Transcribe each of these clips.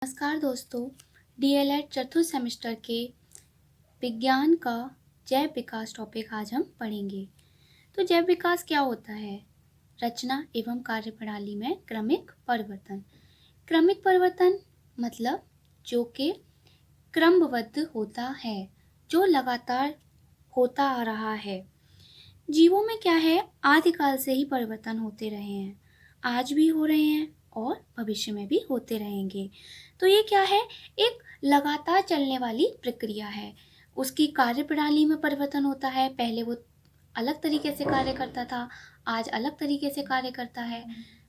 नमस्कार दोस्तों, डीएलएड चतुर्थ सेमेस्टर के विज्ञान का जैव विकास टॉपिक आज हम पढ़ेंगे। तो जैव विकास क्या होता है? रचना एवं कार्यप्रणाली में क्रमिक परिवर्तन। क्रमिक परिवर्तन मतलब जो कि क्रमबद्ध होता है, जो लगातार होता आ रहा है। जीवों में क्या है, आदिकाल से ही परिवर्तन होते रहे हैं, आज भी हो रहे हैं और भविष्य में भी होते रहेंगे। तो ये क्या है, एक लगातार चलने वाली प्रक्रिया है। उसकी कार्यप्रणाली में परिवर्तन होता है। पहले वो अलग तरीके से कार्य करता था, आज अलग तरीके से कार्य करता है।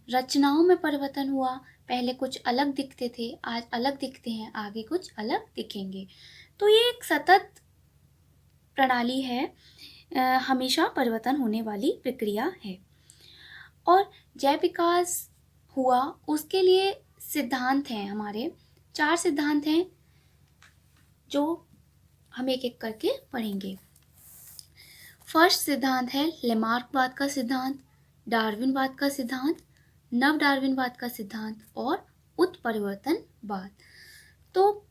रचनाओं में परिवर्तन हुआ, पहले कुछ अलग दिखते थे, आज अलग दिखते हैं, आगे कुछ अलग दिखेंगे। तो ये एक सतत प्रणाली है, हमेशा परिवर्तन होने वाली प्रक्रिया है। और जैव विकास हुआ, उसके लिए सिद्धांत हैं, हमारे 4 सिद्धांत हैं जो हम एक एक करके पढ़ेंगे। फर्स्ट सिद्धांत है लेमार्कवाद का सिद्धांत, डार्विनवाद का सिद्धांत, नव डार्विनवाद का सिद्धांत और उत्परिवर्तनवाद। तो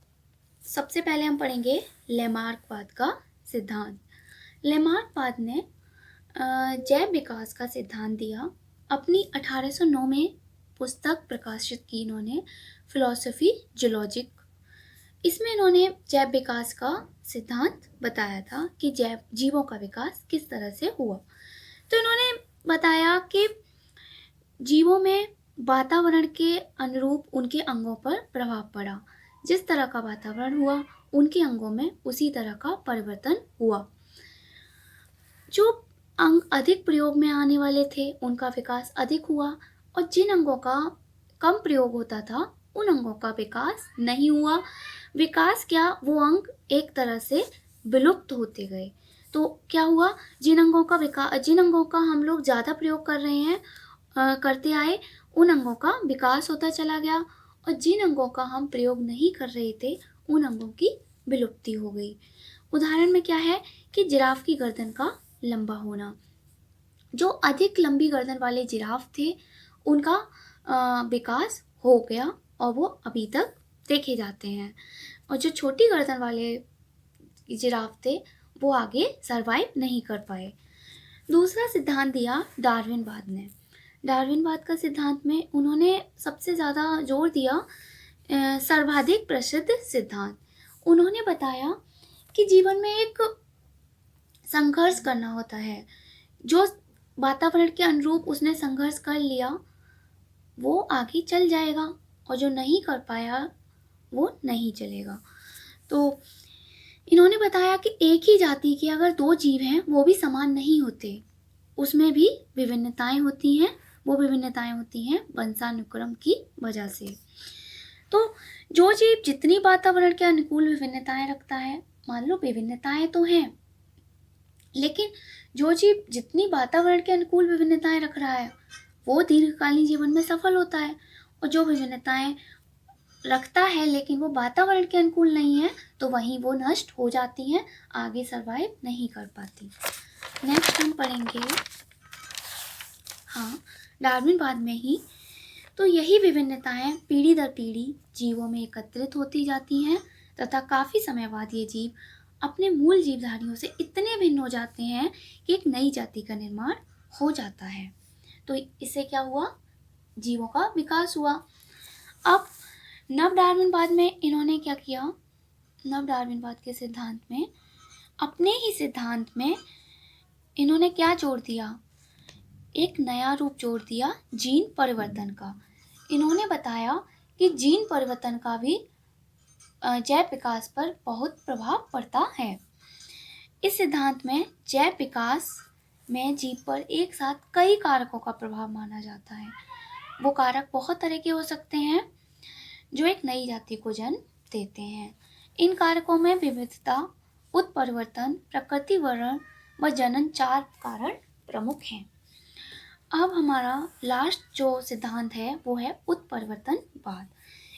सबसे पहले हम पढ़ेंगे लेमार्कवाद का सिद्धांत। लेमार्कवाद ने जैव विकास का सिद्धांत दिया। अपनी 1809 में पुस्तक प्रकाशित की इन्होंने, फिलॉसफी जूलॉजिक। इसमें इन्होंने जैव विकास का सिद्धांत बताया था कि जैव जीवों का विकास किस तरह से हुआ। तो इन्होंने बताया कि जीवों में वातावरण के अनुरूप उनके अंगों पर प्रभाव पड़ा। जिस तरह का वातावरण हुआ, उनके अंगों में उसी तरह का परिवर्तन हुआ। जो अंग अधिक प्रयोग में आने वाले थे, उनका विकास अधिक हुआ, और जिन अंगों का कम प्रयोग होता था, उन अंगों का विकास नहीं हुआ। विकास क्या, वो अंग एक तरह से विलुप्त होते गए। तो क्या हुआ, जिन अंगों का हम लोग ज़्यादा प्रयोग कर रहे हैं, करते आए, उन अंगों का विकास होता चला गया, और जिन अंगों का हम प्रयोग नहीं कर रहे थे, उन अंगों की विलुप्ति हो गई। उदाहरण में क्या है कि जिराफ की गर्दन का लंबा होना। जो अधिक लंबी गर्दन वाले जिराफ थे, उनका विकास हो गया और वो अभी तक देखे जाते हैं, और जो छोटी गर्दन वाले जिराफ थे, वो आगे सरवाइव नहीं कर पाए। दूसरा सिद्धांत दिया डार्विनवाद ने। डार्विनवाद का सिद्धांत में उन्होंने सबसे ज़्यादा जोर दिया सर्वाधिक प्रसिद्ध सिद्धांत। उन्होंने बताया कि जीवन में एक संघर्ष करना होता है। जो वातावरण के अनुरूप उसने संघर्ष कर लिया, वो आगे चल जाएगा, और जो नहीं कर पाया, वो नहीं चलेगा। तो इन्होंने बताया कि एक ही जाति के अगर 2 जीव हैं, वो भी समान नहीं होते, उसमें भी विभिन्नताएं होती हैं। वो विभिन्नताएं होती हैं वंशानुक्रम की वजह से। तो जो जीव जितनी वातावरण के अनुकूल विभिन्नताएं रखता है, मान लो विभिन्नताएं तो हैं, लेकिन जो जीव जितनी वातावरण के अनुकूल विभिन्नताएं रख रहा है, वो दीर्घकालीन जीवन में सफल होता है। और जो विभिन्नताएं रखता है लेकिन वो वातावरण के अनुकूल नहीं है, तो वहीं वो नष्ट हो जाती हैं, आगे सरवाइव नहीं कर पाती। नेक्स्ट हम पढ़ेंगे, डार्विनवाद में ही। तो यही विभिन्नताएं पीढ़ी दर पीढ़ी जीवों में एकत्रित होती जाती हैं, तथा काफ़ी समय बाद ये जीव अपने मूल जीवधारियों से इतने भिन्न हो जाते हैं कि एक नई जाति का निर्माण हो जाता है। तो इससे क्या हुआ, जीवों का विकास हुआ। अब नव डार्विनवाद में इन्होंने क्या किया, नव डार्विनवाद के सिद्धांत में, अपने ही सिद्धांत में इन्होंने क्या जोड़ दिया, एक नया रूप जोड़ दिया जीन परिवर्तन का। इन्होंने बताया कि जीन परिवर्तन का भी जैव विकास पर बहुत प्रभाव पड़ता है। इस सिद्धांत में जैव विकास में जीव पर एक साथ कई कारकों का प्रभाव माना जाता है। वो कारक बहुत तरह के हो सकते हैं जो एक नई जाति को जन्म देते हैं। इन कारकों में विविधता, उत्परिवर्तन, प्रकृति वर्णन व जनन 4 कारण प्रमुख हैं। अब हमारा लास्ट जो सिद्धांत है वो है उत्परिवर्तनवाद।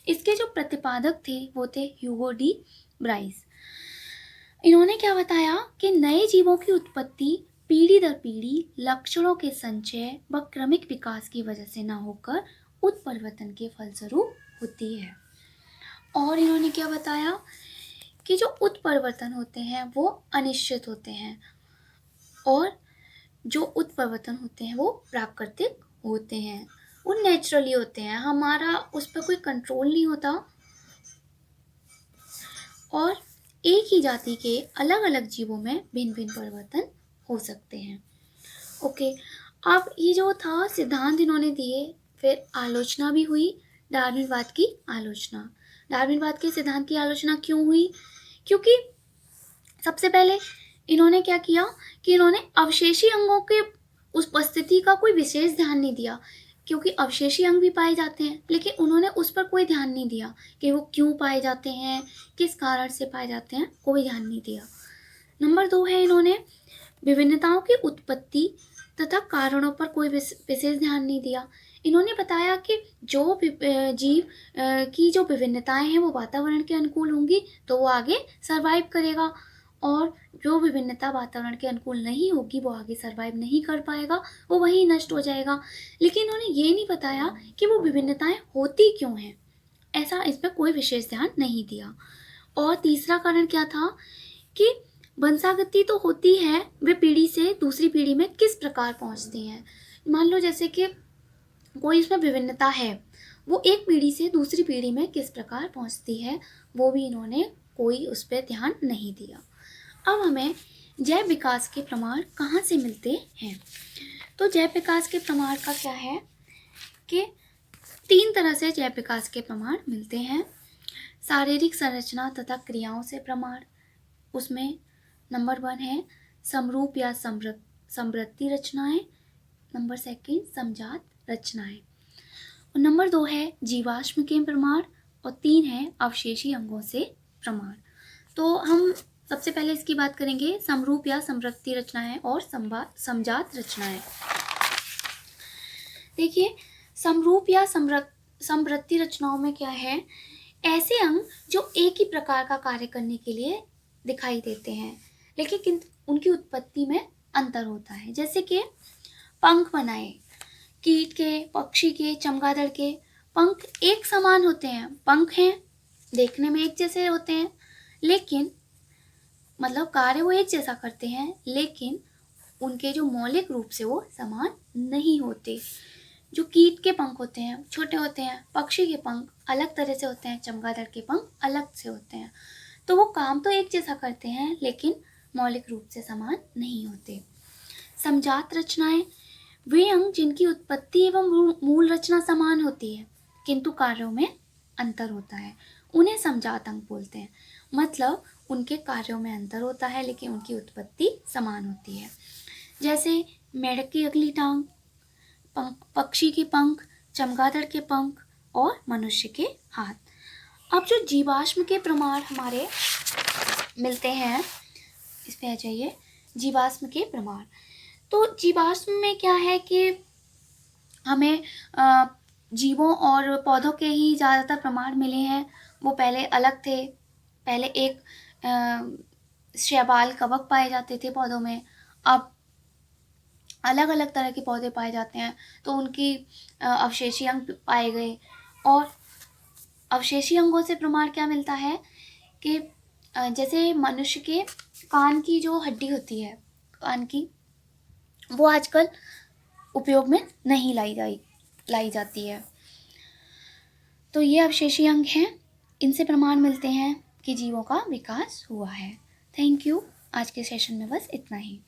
इसके जो प्रतिपादक थे वो थे ह्यूगो डी ब्राइस। इन्होंने क्या बताया कि नए जीवों की उत्पत्ति पीढ़ी दर पीढ़ी लक्षणों के संचय व क्रमिक विकास की वजह से न होकर उत्परिवर्तन के फलस्वरूप होती है। और इन्होंने क्या बताया कि जो उत्परिवर्तन होते हैं वो अनिश्चित होते हैं और जो उत्परिवर्तन होते हैं वो प्राकृतिक होते हैं, वो नेचुरली होते हैं, हमारा उस पर कोई कंट्रोल नहीं होता। और एक ही जाति के अलग अलग जीवों में भिन्न भिन्न परिवर्तन हो सकते हैं। ओके, अब ये जो था सिद्धांत इन्होंने दिए, फिर आलोचना भी हुई, डार्विनवाद की आलोचना। डार्विनवाद के सिद्धांत की आलोचना क्यों हुई? क्योंकि सबसे पहले इन्होंने क्या किया कि इन्होंने अवशेषी अंगों के उस उपस्थिति का कोई विशेष ध्यान नहीं दिया, क्योंकि अवशेषी अंग भी पाए जाते हैं, लेकिन उन्होंने उस पर कोई ध्यान नहीं दिया कि वो क्यों पाए जाते हैं, किस कारण से पाए जाते हैं, कोई ध्यान नहीं दिया। नंबर 2 है, इन्होंने विभिन्नताओं की उत्पत्ति तथा कारणों पर कोई विशेष ध्यान नहीं दिया। इन्होंने बताया कि जो जीव की जो विभिन्नताएं हैं वो वातावरण के अनुकूल होंगी तो वो आगे सरवाइव करेगा, और जो विभिन्नता वातावरण के अनुकूल नहीं होगी वो आगे सरवाइव नहीं कर पाएगा, वो वहीं नष्ट हो जाएगा। लेकिन इन्होंने ये नहीं बताया कि वो विभिन्नताएं होती क्यों हैं, ऐसा इस पर कोई विशेष ध्यान नहीं दिया। और तीसरा कारण क्या था कि वंशागति तो होती है, वे पीढ़ी से दूसरी पीढ़ी में किस प्रकार पहुंचती हैं। मान लो जैसे कि कोई इसमें विभिन्नता है, वो एक पीढ़ी से दूसरी पीढ़ी में किस प्रकार पहुंचती है, वो भी इन्होंने कोई उस पर ध्यान नहीं दिया। अब हमें जैव विकास के प्रमाण कहाँ से मिलते हैं? तो जैव विकास के प्रमाण का क्या है कि 3 तरह से जैव विकास के प्रमाण मिलते हैं। शारीरिक संरचना तथा क्रियाओं से प्रमाण, उसमें नंबर 1 है समरूप या समवृत्ति रचनाएं, नंबर 2 समजात रचनाएं, और नंबर 2 है जीवाश्म के प्रमाण, और 3 है अवशेषी अंगों से प्रमाण। तो हम सबसे पहले इसकी बात करेंगे समरूप या समवृत्ति रचनाएं और समजात रचनाएं। देखिए, समरूप या समवृत्ति रचनाओं में क्या है, ऐसे अंग जो एक ही प्रकार का कार्य करने के लिए दिखाई देते हैं लेकिन उनकी उत्पत्ति में अंतर होता है। जैसे कि पंख बनाए, कीट के, पक्षी के, चमगादड़ के पंख एक समान होते हैं, पंख हैं, देखने में एक जैसे होते हैं, लेकिन मतलब कार्य वो एक जैसा करते हैं, लेकिन उनके जो मौलिक रूप से वो समान नहीं होते। जो कीट के पंख होते हैं छोटे होते हैं, पक्षी के पंख अलग तरह से होते हैं, चमगादड़ के पंख अलग से होते हैं, तो वो काम तो एक जैसा करते हैं लेकिन मौलिक रूप से समान नहीं होते। समजात रचनाएं, वे अंग जिनकी उत्पत्ति एवं मूल रचना समान होती है किंतु कार्यों में अंतर होता है, उन्हें समजात अंग बोलते हैं। मतलब उनके कार्यों में अंतर होता है लेकिन उनकी उत्पत्ति समान होती है। जैसे मेढक की अगली टांग, पक्षी के पंख, चमगादड़ के पंख और मनुष्य के हाथ। अब जो जीवाश्म के प्रमाण हमारे मिलते हैं, इस पे आ जाइए, जीवाश्म के प्रमाण। तो जीवाश्म में क्या है कि हमें जीवों और पौधों के ही ज़्यादातर प्रमाण मिले हैं। वो पहले अलग थे, पहले एक शैवाल कवक पाए जाते थे पौधों में, अब अलग अलग तरह के पौधे पाए जाते हैं तो उनकी अवशेषी अंग पाए गए। और अवशेषी अंगों से प्रमाण क्या मिलता है कि जैसे मनुष्य के कान की जो हड्डी होती है, कान की, वो आजकल उपयोग में नहीं लाई जाती है। तो ये अवशेषी अंग हैं, इनसे प्रमाण मिलते हैं कि जीवों का विकास हुआ है। Thank you. आज के सेशन में बस इतना ही।